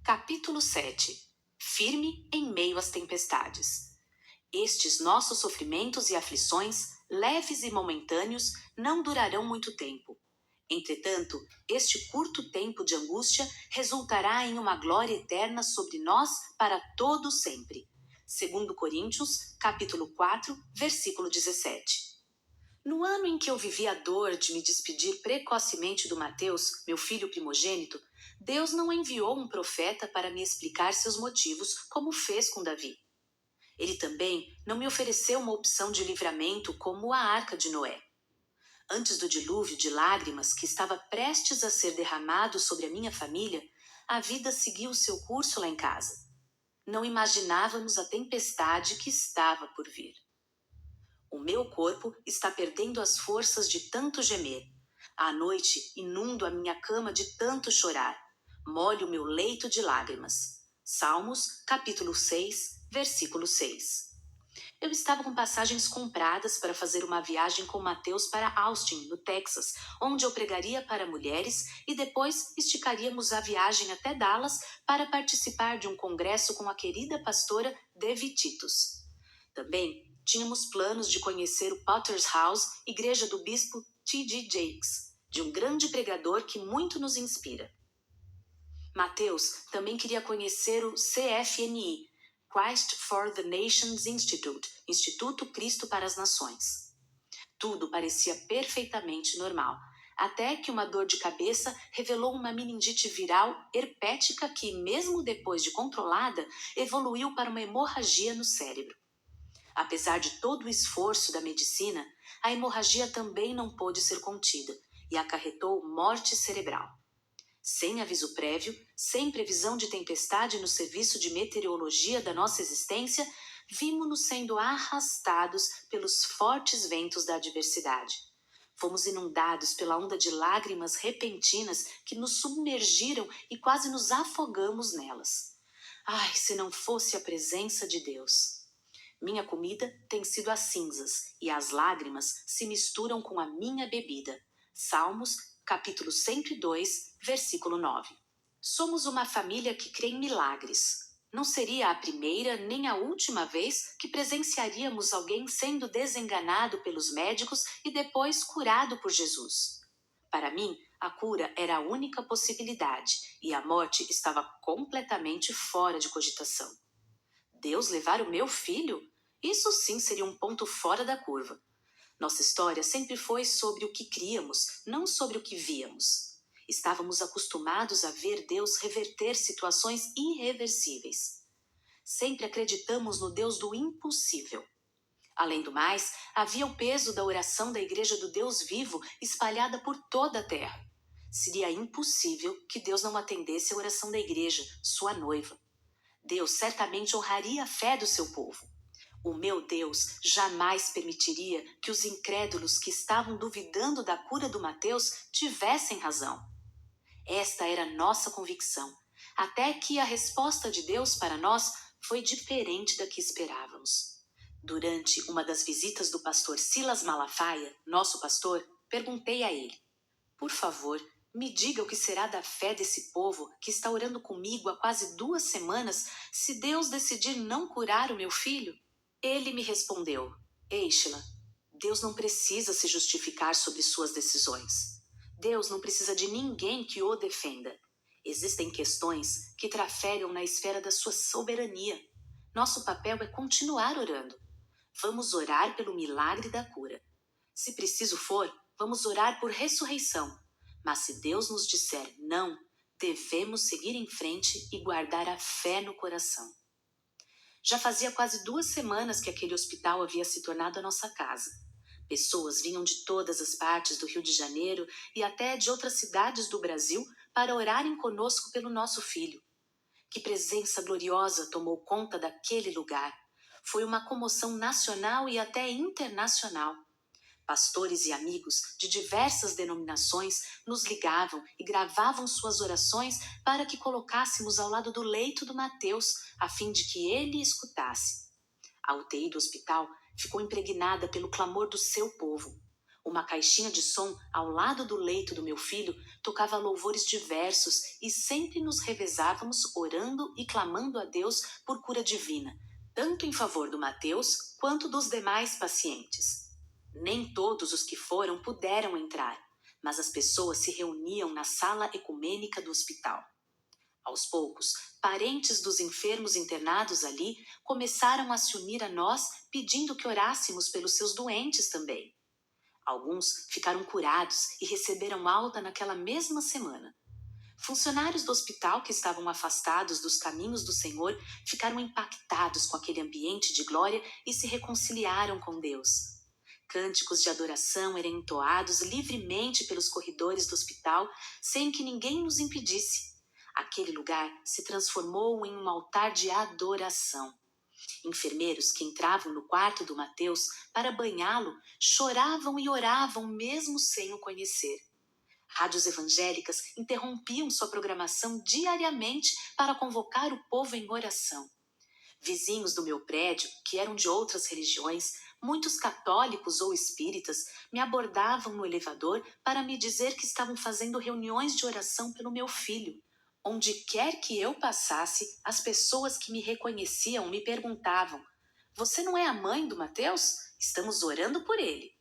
Capítulo 7. Firme em meio às tempestades. Estes nossos sofrimentos e aflições, leves e momentâneos, não durarão muito tempo. Entretanto, este curto tempo de angústia resultará em uma glória eterna sobre nós para todo sempre. 2 Coríntios, capítulo 4, versículo 17. No ano em que eu vivi a dor de me despedir precocemente do Mateus, meu filho primogênito, Deus não enviou um profeta para me explicar seus motivos, como fez com Davi. Ele também não me ofereceu uma opção de livramento como a Arca de Noé. Antes do dilúvio de lágrimas que estava prestes a ser derramado sobre a minha família, a vida seguiu seu curso lá em casa. Não imaginávamos a tempestade que estava por vir. O meu corpo está perdendo as forças de tanto gemer. À noite, inundo a minha cama de tanto chorar. Molho meu leito de lágrimas. Salmos, capítulo 6, versículo 6. Eu estava com passagens compradas para fazer uma viagem com Mateus para Austin, no Texas, onde eu pregaria para mulheres e depois esticaríamos a viagem até Dallas para participar de um congresso com a querida pastora Devi Titus. Também tínhamos planos de conhecer o Potter's House, igreja do bispo T.D. Jakes, de um grande pregador que muito nos inspira. Mateus também queria conhecer o CFNI, Christ for the Nations Institute, Instituto Cristo para as Nações. Tudo parecia perfeitamente normal, até que uma dor de cabeça revelou uma meningite viral herpética que, mesmo depois de controlada, evoluiu para uma hemorragia no cérebro. Apesar de todo o esforço da medicina, a hemorragia também não pôde ser contida e acarretou morte cerebral. Sem aviso prévio, sem previsão de tempestade no serviço de meteorologia da nossa existência, vimos-nos sendo arrastados pelos fortes ventos da adversidade. Fomos inundados pela onda de lágrimas repentinas que nos submergiram e quase nos afogamos nelas. Ai, se não fosse a presença de Deus! Minha comida tem sido as cinzas, e as lágrimas se misturam com a minha bebida. Salmos, capítulo 102, versículo 9. Somos uma família que crê em milagres. Não seria a primeira nem a última vez que presenciaríamos alguém sendo desenganado pelos médicos e depois curado por Jesus. Para mim, a cura era a única possibilidade, e a morte estava completamente fora de cogitação. Deus levar o meu filho? Isso sim seria um ponto fora da curva. Nossa história sempre foi sobre o que críamos, não sobre o que víamos. Estávamos acostumados a ver Deus reverter situações irreversíveis. Sempre acreditamos no Deus do impossível. Além do mais, havia o peso da oração da Igreja do Deus Vivo espalhada por toda a terra. Seria impossível que Deus não atendesse a oração da igreja, sua noiva. Deus certamente honraria a fé do seu povo. O meu Deus jamais permitiria que os incrédulos que estavam duvidando da cura do Mateus tivessem razão. Esta era nossa convicção, até que a resposta de Deus para nós foi diferente da que esperávamos. Durante uma das visitas do pastor Silas Malafaia, nosso pastor, perguntei a ele: por favor, me diga o que será da fé desse povo que está orando comigo há quase 2 semanas se Deus decidir não curar o meu filho? Ele me respondeu: Eichla, Deus não precisa se justificar sobre suas decisões. Deus não precisa de ninguém que o defenda. Existem questões que trafegam na esfera da sua soberania. Nosso papel é continuar orando. Vamos orar pelo milagre da cura. Se preciso for, vamos orar por ressurreição. Mas se Deus nos disser não, devemos seguir em frente e guardar a fé no coração. Já fazia quase 2 semanas que aquele hospital havia se tornado a nossa casa. Pessoas vinham de todas as partes do Rio de Janeiro e até de outras cidades do Brasil para orarem conosco pelo nosso filho. Que presença gloriosa tomou conta daquele lugar. Foi uma comoção nacional e até internacional. Pastores e amigos de diversas denominações nos ligavam e gravavam suas orações para que colocássemos ao lado do leito do Mateus, a fim de que ele escutasse. A UTI do hospital ficou impregnada pelo clamor do seu povo. Uma caixinha de som ao lado do leito do meu filho tocava louvores diversos e sempre nos revezávamos orando e clamando a Deus por cura divina, tanto em favor do Mateus quanto dos demais pacientes. Nem todos os que foram puderam entrar, mas as pessoas se reuniam na sala ecumênica do hospital. Aos poucos, parentes dos enfermos internados ali começaram a se unir a nós, pedindo que orássemos pelos seus doentes também. Alguns ficaram curados e receberam alta naquela mesma semana. Funcionários do hospital que estavam afastados dos caminhos do Senhor ficaram impactados com aquele ambiente de glória e se reconciliaram com Deus. Cânticos de adoração eram entoados livremente pelos corredores do hospital, sem que ninguém nos impedisse. Aquele lugar se transformou em um altar de adoração. Enfermeiros que entravam no quarto do Mateus para banhá-lo choravam e oravam mesmo sem o conhecer. Rádios evangélicas interrompiam sua programação diariamente para convocar o povo em oração. Vizinhos do meu prédio, que eram de outras religiões, muitos católicos ou espíritas, me abordavam no elevador para me dizer que estavam fazendo reuniões de oração pelo meu filho. Onde quer que eu passasse, as pessoas que me reconheciam me perguntavam: "Você não é a mãe do Mateus? Estamos orando por ele."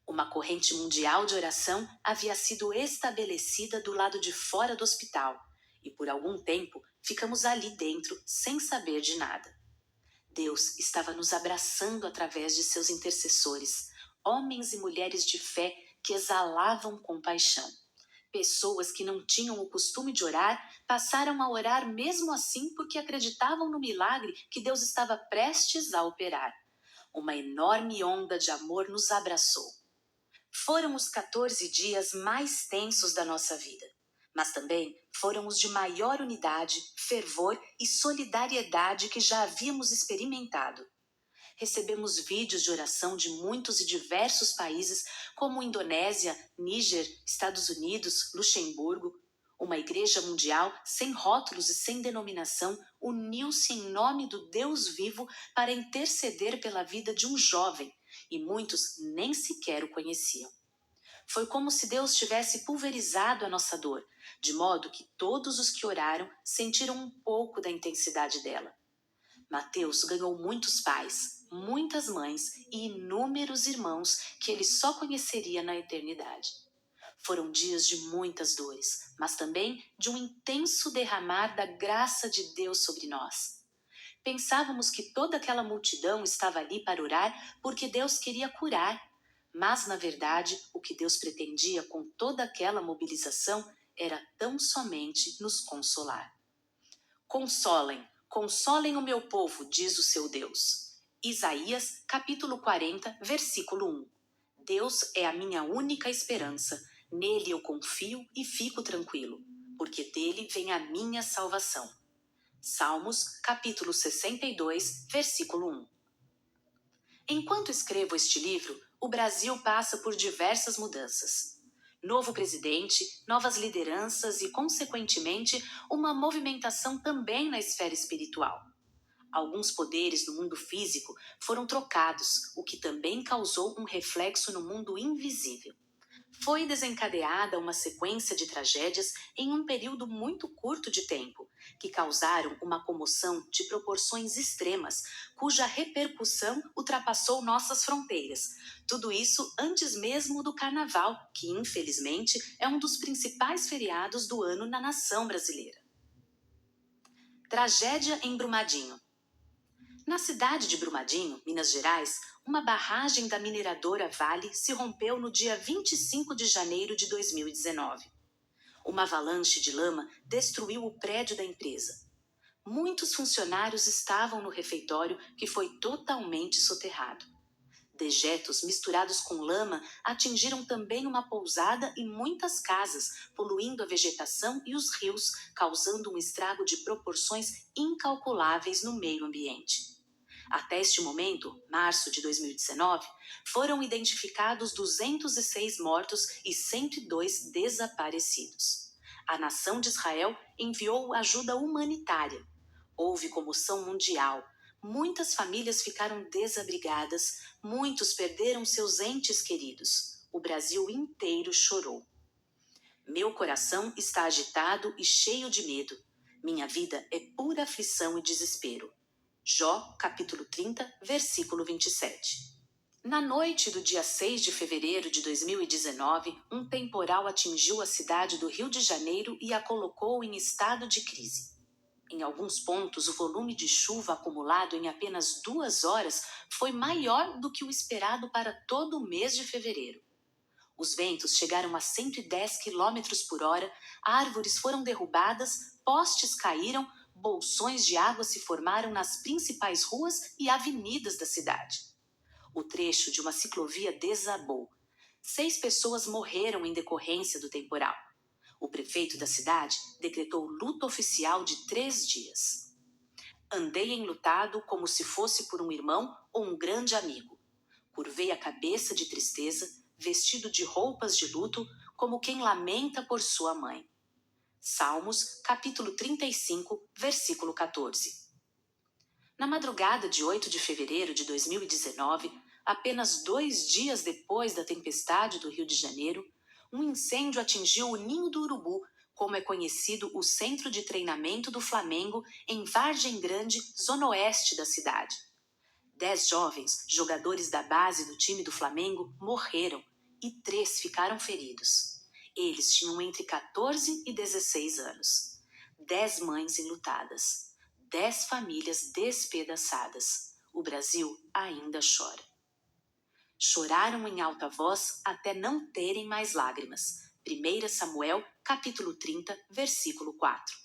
Uma corrente mundial de oração havia sido estabelecida do lado de fora do hospital, e por algum tempo ficamos ali dentro sem saber de nada. Deus estava nos abraçando através de seus intercessores, homens e mulheres de fé que exalavam compaixão. Pessoas que não tinham o costume de orar passaram a orar mesmo assim porque acreditavam no milagre que Deus estava prestes a operar. Uma enorme onda de amor nos abraçou. Foram os 14 dias mais tensos da nossa vida, mas também foram os de maior unidade, fervor e solidariedade que já havíamos experimentado. Recebemos vídeos de oração de muitos e diversos países, como Indonésia, Níger, Estados Unidos, Luxemburgo. Uma igreja mundial, sem rótulos e sem denominação, uniu-se em nome do Deus vivo para interceder pela vida de um jovem, e muitos nem sequer o conheciam. Foi como se Deus tivesse pulverizado a nossa dor, de modo que todos os que oraram sentiram um pouco da intensidade dela. Mateus ganhou muitos pais, muitas mães e inúmeros irmãos que ele só conheceria na eternidade. Foram dias de muitas dores, mas também de um intenso derramar da graça de Deus sobre nós. Pensávamos que toda aquela multidão estava ali para orar porque Deus queria curar, mas, na verdade, o que Deus pretendia com toda aquela mobilização era tão somente nos consolar. Consolem, consolem o meu povo, diz o seu Deus. Isaías, capítulo 40, versículo 1. Deus é a minha única esperança, nele eu confio e fico tranquilo, porque dele vem a minha salvação. Salmos, capítulo 62, versículo 1. Enquanto escrevo este livro, o Brasil passa por diversas mudanças. Novo presidente, novas lideranças e, consequentemente, uma movimentação também na esfera espiritual. Alguns poderes no mundo físico foram trocados, o que também causou um reflexo no mundo invisível. Foi desencadeada uma sequência de tragédias em um período muito curto de tempo, que causaram uma comoção de proporções extremas, cuja repercussão ultrapassou nossas fronteiras. Tudo isso antes mesmo do Carnaval, que infelizmente é um dos principais feriados do ano na nação brasileira. Tragédia em Brumadinho. Na cidade de Brumadinho, Minas Gerais, uma barragem da mineradora Vale se rompeu no dia 25 de janeiro de 2019. Uma avalanche de lama destruiu o prédio da empresa. Muitos funcionários estavam no refeitório, que foi totalmente soterrado. Dejetos misturados com lama atingiram também uma pousada e muitas casas, poluindo a vegetação e os rios, causando um estrago de proporções incalculáveis no meio ambiente. Até este momento, março de 2019, foram identificados 206 mortos e 102 desaparecidos. A nação de Israel enviou ajuda humanitária. Houve comoção mundial. Muitas famílias ficaram desabrigadas, muitos perderam seus entes queridos. o Brasil inteiro chorou. Meu coração está agitado e cheio de medo. Minha vida é pura aflição e desespero. Jó, capítulo 30, versículo 27. Na noite do dia 6 de fevereiro de 2019, um temporal atingiu a cidade do Rio de Janeiro e a colocou em estado de crise. Em alguns pontos, o volume de chuva acumulado em apenas 2 horas foi maior do que o esperado para todo o mês de fevereiro. Os ventos chegaram a 110 quilômetros por hora, árvores foram derrubadas, postes caíram, bolsões de água se formaram nas principais ruas e avenidas da cidade. O trecho de uma ciclovia desabou. 6 pessoas morreram em decorrência do temporal. O prefeito da cidade decretou luto oficial de 3 dias. Andei enlutado como se fosse por um irmão ou um grande amigo. Curvei a cabeça de tristeza, vestido de roupas de luto, como quem lamenta por sua mãe. Salmos, capítulo 35, versículo 14. Na madrugada de 8 de fevereiro de 2019, apenas 2 dias depois da tempestade do Rio de Janeiro, um incêndio atingiu o Ninho do Urubu, como é conhecido o centro de treinamento do Flamengo em Vargem Grande, zona oeste da cidade. 10 jovens, jogadores da base do time do Flamengo, morreram e 3 ficaram feridos. Eles tinham entre 14 e 16 anos. 10 mães enlutadas. 10 famílias despedaçadas. O Brasil ainda chora. Choraram em alta voz até não terem mais lágrimas. 1 Samuel, capítulo 30, versículo 4.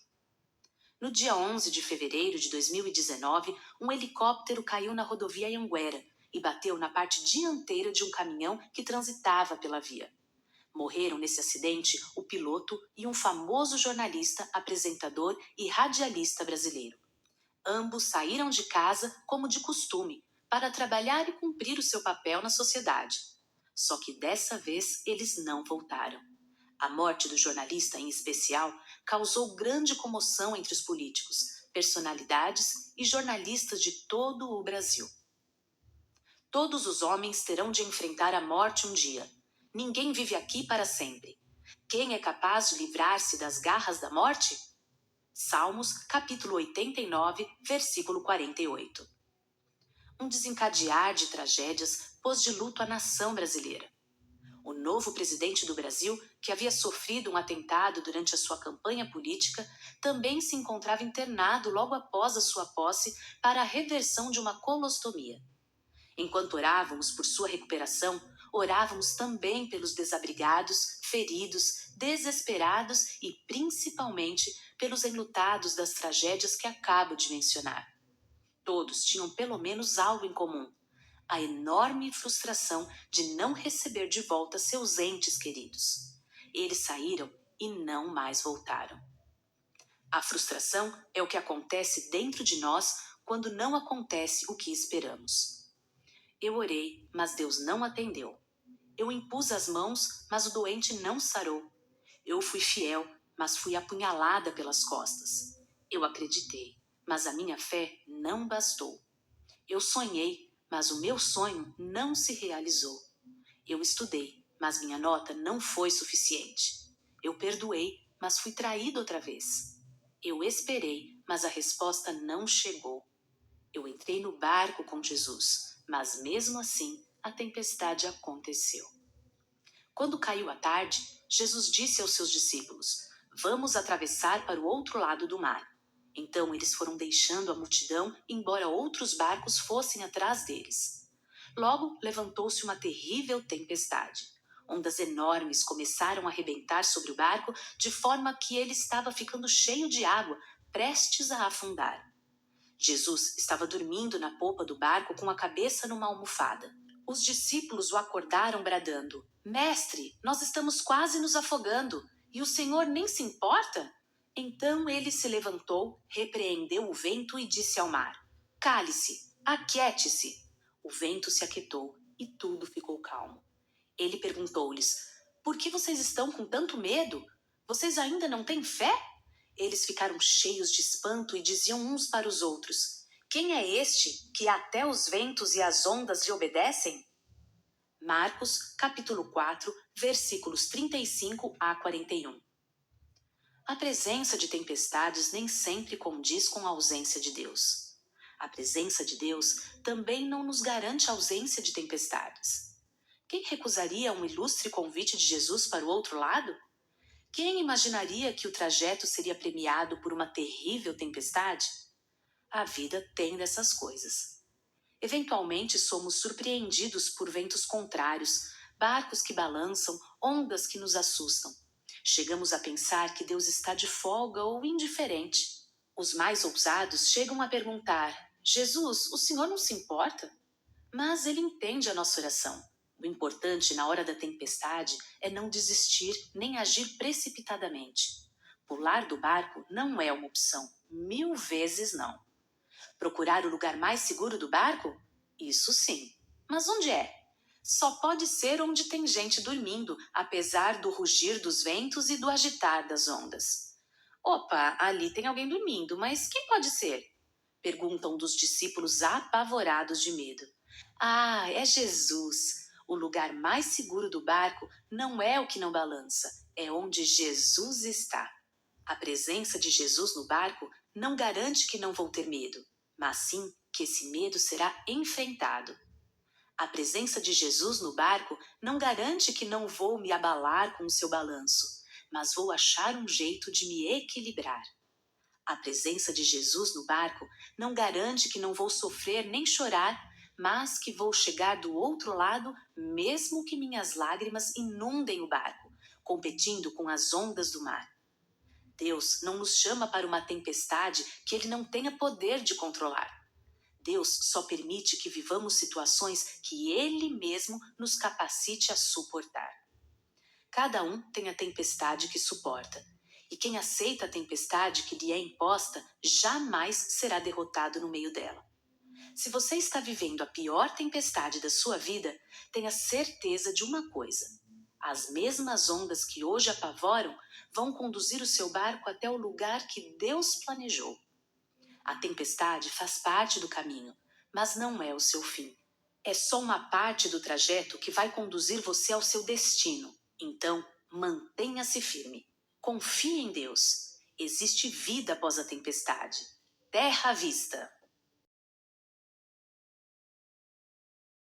No dia 11 de fevereiro de 2019, um helicóptero caiu na rodovia Anhanguera e bateu na parte dianteira de um caminhão que transitava pela via. Morreram nesse acidente o piloto e um famoso jornalista, apresentador e radialista brasileiro. Ambos saíram de casa, como de costume, para trabalhar e cumprir o seu papel na sociedade. Só que dessa vez eles não voltaram. A morte do jornalista, em especial, causou grande comoção entre os políticos, personalidades e jornalistas de todo o Brasil. Todos os homens terão de enfrentar a morte um dia. Ninguém vive aqui para sempre. Quem é capaz de livrar-se das garras da morte? Salmos, capítulo 89, versículo 48. Um desencadear de tragédias pôs de luto a nação brasileira. O novo presidente do Brasil, que havia sofrido um atentado durante a sua campanha política, também se encontrava internado logo após a sua posse para a reversão de uma colostomia. Enquanto orávamos por sua recuperação, orávamos também pelos desabrigados, feridos, desesperados e, principalmente, pelos enlutados das tragédias que acabo de mencionar. Todos tinham pelo menos algo em comum: a enorme frustração de não receber de volta seus entes queridos. Eles saíram e não mais voltaram. A frustração é o que acontece dentro de nós quando não acontece o que esperamos. Eu orei, mas Deus não atendeu. Eu impus as mãos, mas o doente não sarou. Eu fui fiel, mas fui apunhalada pelas costas. Eu acreditei, mas a minha fé não bastou. Eu sonhei, mas o meu sonho não se realizou. Eu estudei, mas minha nota não foi suficiente. Eu perdoei, mas fui traído outra vez. Eu esperei, mas a resposta não chegou. Eu entrei no barco com Jesus, mas mesmo assim a tempestade aconteceu. Quando caiu a tarde, Jesus disse aos seus discípulos: "Vamos atravessar para o outro lado do mar." Então eles foram deixando a multidão, embora outros barcos fossem atrás deles. Logo levantou-se uma terrível tempestade. Ondas enormes começaram a arrebentar sobre o barco, de forma que ele estava ficando cheio de água, prestes a afundar. Jesus estava dormindo na popa do barco com a cabeça numa almofada. Os discípulos o acordaram bradando: "Mestre, nós estamos quase nos afogando, e o Senhor nem se importa?" Então ele se levantou, repreendeu o vento e disse ao mar: "Cale-se, aquiete-se." O vento se aquietou e tudo ficou calmo. Ele perguntou-lhes: "Por que vocês estão com tanto medo? Vocês ainda não têm fé?" Eles ficaram cheios de espanto e diziam uns para os outros: "Quem é este que até os ventos e as ondas lhe obedecem?" Marcos, capítulo 4, versículos 35 a 41. A presença de tempestades nem sempre condiz com a ausência de Deus. A presença de Deus também não nos garante a ausência de tempestades. Quem recusaria um ilustre convite de Jesus para o outro lado? Quem imaginaria que o trajeto seria premiado por uma terrível tempestade? A vida tem dessas coisas. Eventualmente somos surpreendidos por ventos contrários, barcos que balançam, ondas que nos assustam. Chegamos a pensar que Deus está de folga ou indiferente. Os mais ousados chegam a perguntar: Jesus, o Senhor não se importa? Mas Ele entende a nossa oração. O importante na hora da tempestade é não desistir nem agir precipitadamente. Pular do barco não é uma opção, 1000 vezes não. Procurar o lugar mais seguro do barco? Isso sim. Mas onde é? Só pode ser onde tem gente dormindo, apesar do rugir dos ventos e do agitar das ondas. Opa, ali tem alguém dormindo, mas quem pode ser? Perguntam dos discípulos apavorados de medo. Ah, é Jesus! O lugar mais seguro do barco não é o que não balança, é onde Jesus está. A presença de Jesus no barco não garante que não vou ter medo, mas sim que esse medo será enfrentado. A presença de Jesus no barco não garante que não vou me abalar com o seu balanço, mas vou achar um jeito de me equilibrar. A presença de Jesus no barco não garante que não vou sofrer nem chorar, mas que vou chegar do outro lado mesmo que minhas lágrimas inundem o barco, competindo com as ondas do mar. Deus não nos chama para uma tempestade que Ele não tenha poder de controlar. Deus só permite que vivamos situações que Ele mesmo nos capacite a suportar. Cada um tem a tempestade que suporta, e quem aceita a tempestade que lhe é imposta jamais será derrotado no meio dela. Se você está vivendo a pior tempestade da sua vida, tenha certeza de uma coisa: as mesmas ondas que hoje apavoram vão conduzir o seu barco até o lugar que Deus planejou. A tempestade faz parte do caminho, mas não é o seu fim. É só uma parte do trajeto que vai conduzir você ao seu destino. Então, mantenha-se firme. Confie em Deus. Existe vida após a tempestade. Terra à vista.